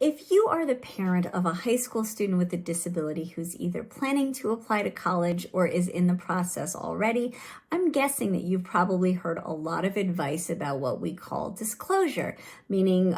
If you are the parent of a high school student with a disability who's either planning to apply to college or is in the process already, I'm guessing that you've probably heard a lot of advice about what we call disclosure, meaning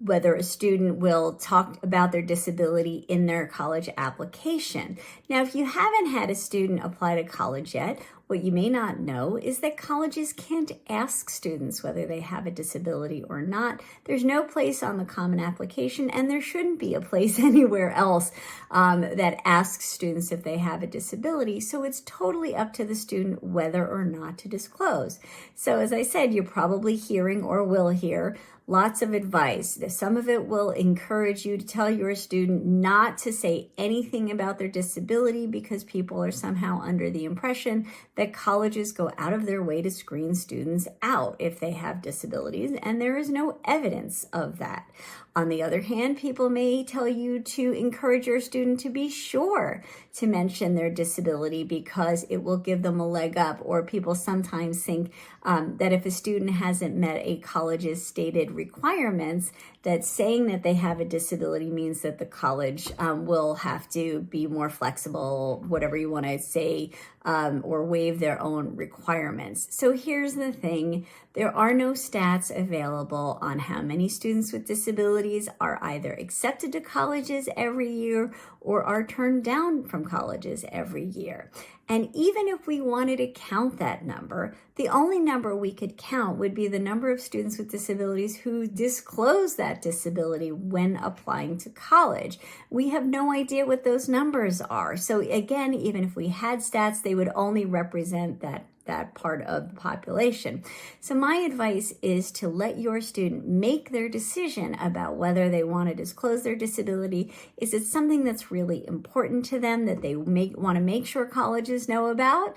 whether a student will talk about their disability in their college application. Now, if you haven't had a student apply to college yet, what you may not know is that colleges can't ask students whether they have a disability or not. There's no place on the Common Application, and there shouldn't be a place anywhere else that asks students if they have a disability. So it's totally up to the student whether or not to disclose. So as I said, you're probably hearing or will hear lots of advice. Some of it will encourage you to tell your student not to say anything about their disability because people are somehow under the impression that colleges go out of their way to screen students out if they have disabilities, and there is no evidence of that. On the other hand, people may tell you to encourage your student to be sure to mention their disability because it will give them a leg up, or people sometimes think that if a student hasn't met a college's stated requirements, that saying that they have a disability means that the college will have to be more flexible, whatever you want to say, or waive their own requirements. So here's the thing. There are no stats available on how many students with disabilities are either accepted to colleges every year or are turned down from colleges every year. And even if we wanted to count that number, the only number we could count would be the number of students with disabilities who disclose that disability when applying to college. We have no idea what those numbers are. So again, even if we had stats, they would only represent that part of the population. So my advice is to let your student make their decision about whether they want to disclose their disability. Is it something that's really important to them that they want to make sure colleges know about?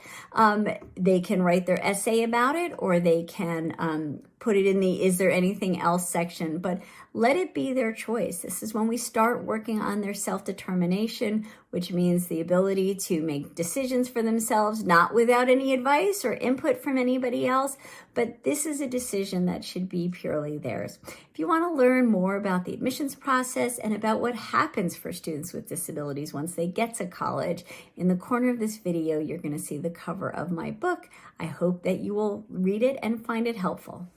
They can write their essay about it, or they can put it in the "is there anything else" section, but let it be their choice. This is when we start working on their self-determination, which means the ability to make decisions for themselves, not without any advice or input from anybody else, but this is a decision that should be purely theirs. If you want to learn more about the admissions process and about what happens for students with disabilities once they get to college, in the corner of this video, you're going to see the cover of my book. I hope that you will read it and find it helpful.